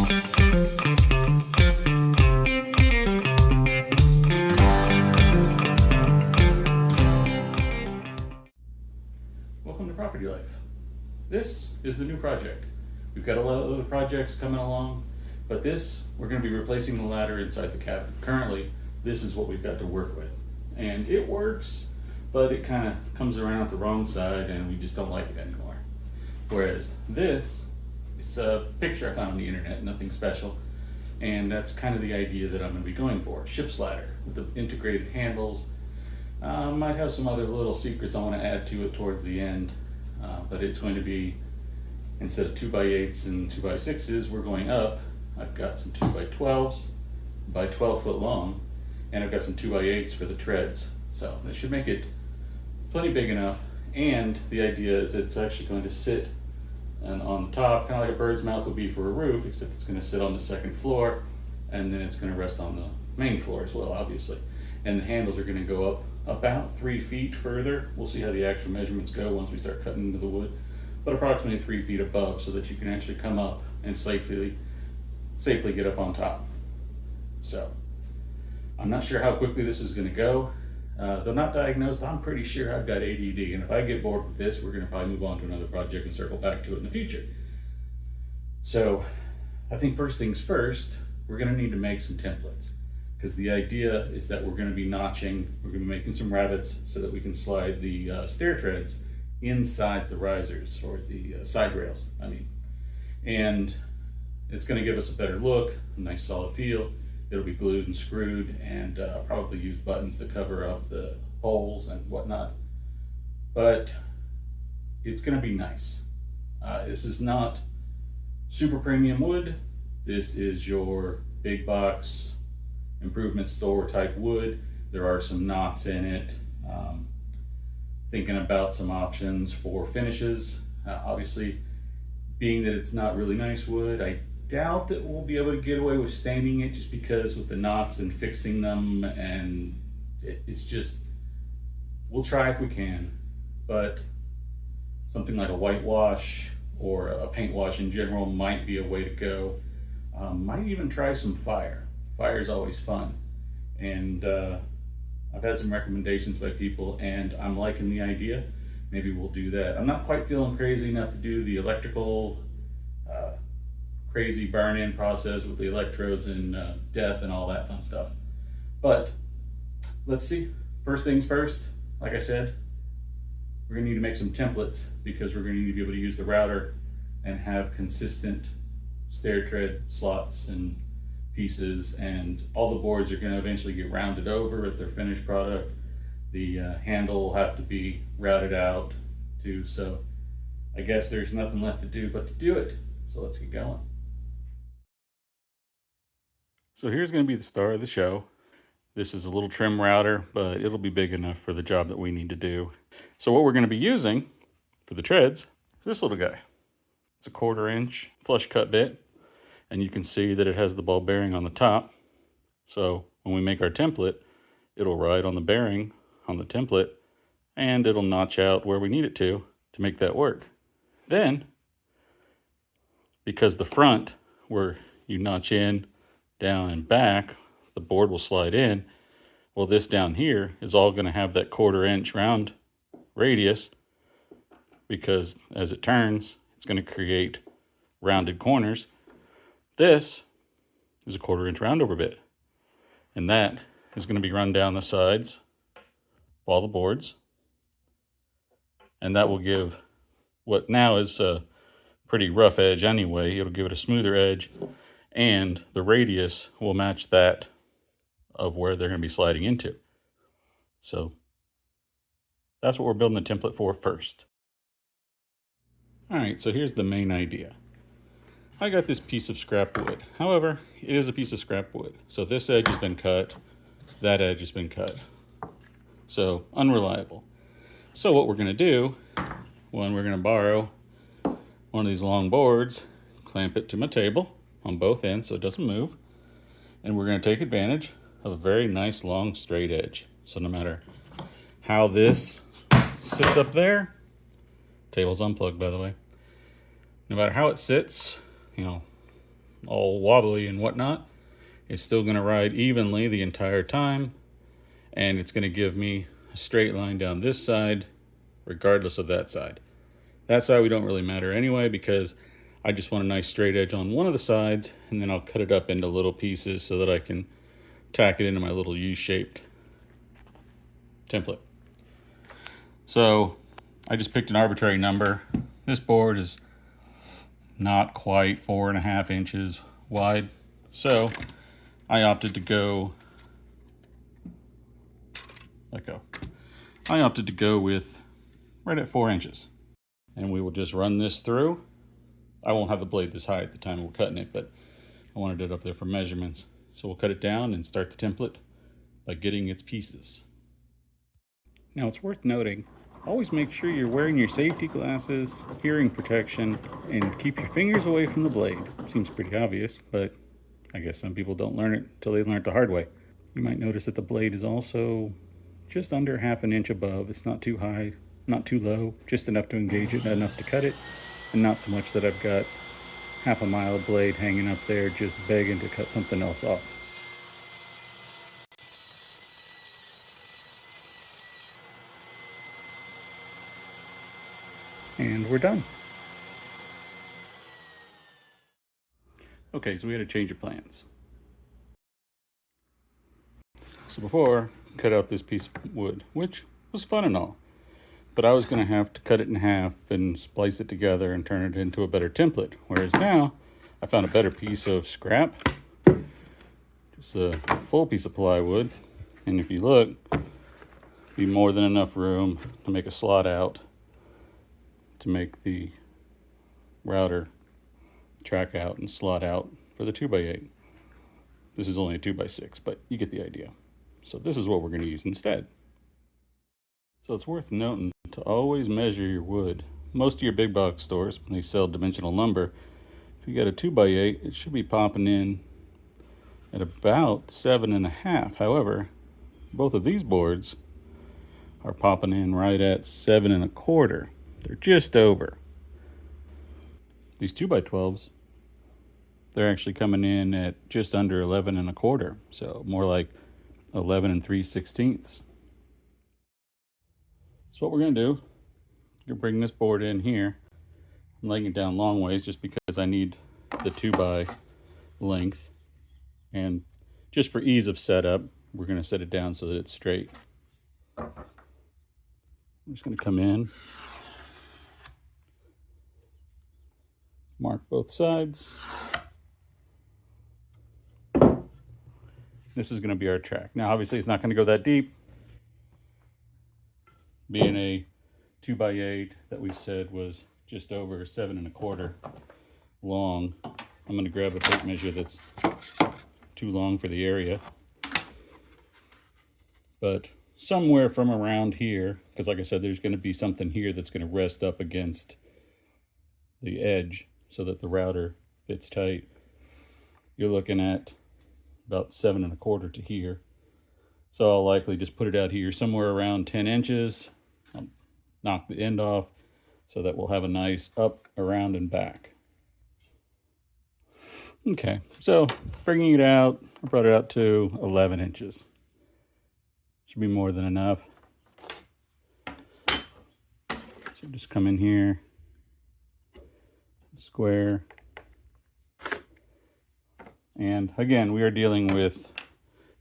Welcome to Property Life. This is the new project. We've got a lot of other projects coming along, but this, we're going to be replacing the ladder inside the cabin. Currently, this is what we've got to work with. And it works, but it kind of comes around at the wrong side and we just don't like it anymore. Whereas this, it's a picture I found on the internet, nothing special. And that's kind of the idea that I'm going to be going for. Ship's ladder with the integrated handles. Might have some other little secrets I want to add to it towards the end, but it's going to be, instead of 2x8s and 2x6s, we're going up. I've got some 2x12s by 12 foot long, and I've got some 2x8s for the treads. So this should make it plenty big enough, and the idea is it's actually going to sit on the top, kind of like a bird's mouth would be for a roof, except it's going to sit on the second floor, and then it's going to rest on the main floor as well, obviously. And the handles are going to go up about 3 feet further. We'll see how the actual measurements go once we start cutting into the wood, but approximately 3 feet above, so that you can actually come up and safely get up on top. So I'm not sure how quickly this is going to go. Though not diagnosed, I'm pretty sure I've got ADD, and if I get bored with this, we're going to probably move on to another project and circle back to it in the future. So I think first things first, we're going to need to make some templates, because the idea is that we're going to be notching, we're going to be making some rivets so that we can slide the stair treads inside the risers, or the side rails, I mean. And it's going to give us a better look, a nice solid feel. It'll be glued and screwed, and probably use buttons to cover up the holes and whatnot. But it's going to be nice. This is not super premium wood. This is your big box improvement store type wood. There are some knots in it. Thinking about some options for finishes. Obviously, being that it's not really nice wood, I doubt that we'll be able to get away with staining it, just because with the knots and fixing them, and it's just, we'll try if we can, but something like a whitewash or a paint wash in general might be a way to go. Might even try some fire. Fire is always fun, and I've had some recommendations by people, and I'm liking the idea. Maybe we'll do that. I'm not quite feeling crazy enough to do the electrical crazy burn-in process with the electrodes and death and all that fun stuff. But let's see. First things first, like I said, we're gonna need to make some templates, because we're gonna need to be able to use the router and have consistent stair tread slots and pieces, and all the boards are going to eventually get rounded over at their finished product. The handle will have to be routed out too, so I guess there's nothing left to do but to do it. So let's get going. So here's going to be the star of the show. This is a little trim router, but it'll be big enough for the job that we need to do. So what we're going to be using for the treads is this little guy. It's a 1/4 inch flush cut bit, and you can see that it has the ball bearing on the top. So when we make our template, it'll ride on the bearing on the template, and it'll notch out where we need it to make that work. Then, because the front, where you notch in, down, and back, the board will slide in. Well, this down here is all going to have that 1/4 inch round radius, because as it turns, it's going to create rounded corners. This is a 1/4 inch roundover bit, and that is going to be run down the sides of all the boards, and that will give what now is a pretty rough edge anyway. It'll give it a smoother edge, and the radius will match that of where they're going to be sliding into. So that's what we're building the template for first. All right, so here's the main idea. I got this piece of scrap wood. However, it is a piece of scrap wood. So this edge has been cut, that edge has been cut. So unreliable. So what we're gonna do, we're gonna borrow one of these long boards, clamp it to my table on both ends so it doesn't move, and we're gonna take advantage of a very nice long straight edge. So no matter how this sits up there, table's unplugged by the way, no matter how it sits, all wobbly and whatnot, is still going to ride evenly the entire time, and it's going to give me a straight line down this side regardless of that side. That side we don't really matter anyway, because I just want a nice straight edge on one of the sides, and then I'll cut it up into little pieces so that I can tack it into my little U-shaped template. So I just picked an arbitrary number. This board is not quite 4.5 inches wide, so I opted to go with right at 4 inches, and we will just run this through. I won't have the blade this high at the time we're cutting it, but I wanted it up there for measurements. So we'll cut it down and start the template by getting its pieces. Now it's worth noting, always make sure you're wearing your safety glasses, hearing protection, and keep your fingers away from the blade. Seems pretty obvious, but I guess some people don't learn it until they learn it the hard way. You might notice that the blade is also just under 1/2 inch above. It's not too high, not too low, just enough to engage it, enough to cut it, and not so much that I've got 1/2 mile blade hanging up there just begging to cut something else off. And we're done. Okay, so we had a change of plans. So before, cut out this piece of wood, which was fun and all, but I was going to have to cut it in half and splice it together and turn it into a better template. Whereas now, I found a better piece of scrap, just a full piece of plywood, and if you look, be more than enough room to make a slot out to make the router track out and slot out for the 2x8. This is only a 2x6, but you get the idea. So this is what we're going to use instead. So it's worth noting to always measure your wood. Most of your big box stores, when they sell dimensional lumber, if you got a 2x8, it should be popping in at about 7.5. However, both of these boards are popping in right at 7.25. They're just over. These 2x12s, they're actually coming in at just under 11.25. So more like 11 3/16. So what we're going to do, you're bring this board in here. I'm laying it down long ways just because I need the 2x length. And just for ease of setup, we're going to set it down so that it's straight. I'm just going to come in, mark both sides. This is going to be our track. Now, obviously, it's not going to go that deep. Being a 2x8 that we said was just over 7.25 long, I'm going to grab a tape measure that's too long for the area. But somewhere from around here, because like I said, there's going to be something here that's going to rest up against the edge so that the router fits tight. You're looking at about 7.25 to here. So I'll likely just put it out here somewhere around 10 inches. I'll knock the end off so that we'll have a nice up, around, and back. Okay, so bringing it out, I brought it out to 11 inches. Should be more than enough. So just come in here, square. And again, we are dealing with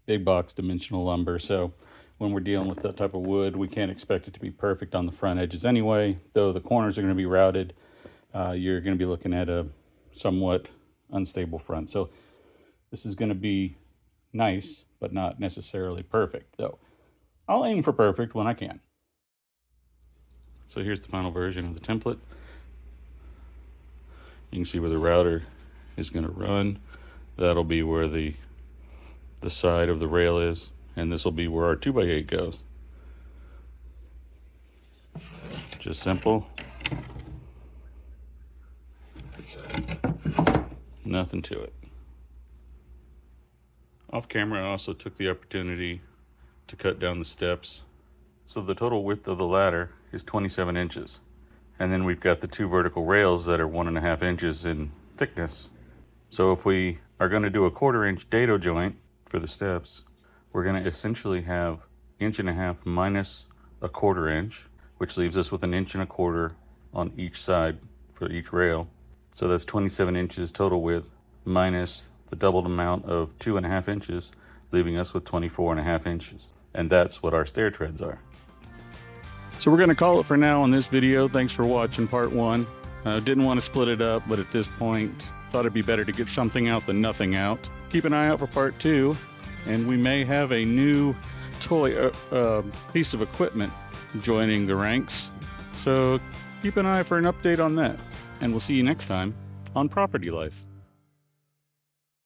big box dimensional lumber, so when we're dealing with that type of wood, we can't expect it to be perfect on the front edges anyway. Though the corners are going to be routed, you're going to be looking at a somewhat unstable front. So this is going to be nice, but not necessarily perfect, though I'll aim for perfect when I can. So here's the final version of the template. You can see where the router is going to run. That'll be where the side of the rail is, and this will be where our 2x8 goes. Just simple. Nothing to it. Off camera, I also took the opportunity to cut down the steps. So the total width of the ladder is 27 inches. And then we've got the two vertical rails that are 1.5 inches in thickness. So if we are going to do a 1/4-inch dado joint for the steps, we're going to essentially have 1.5 inches minus a 1/4 inch, which leaves us with 1.25 inches on each side for each rail. So that's 27 inches total width, minus the doubled amount of 2.5 inches, leaving us with 24.5 inches. And that's what our stair treads are. So we're going to call it for now on this video. Thanks for watching part 1. Didn't want to split it up, but at this point, thought it'd be better to get something out than nothing out. Keep an eye out for part 2, and we may have a new toy piece of equipment joining the ranks. So keep an eye for an update on that. And we'll see you next time on Property Life.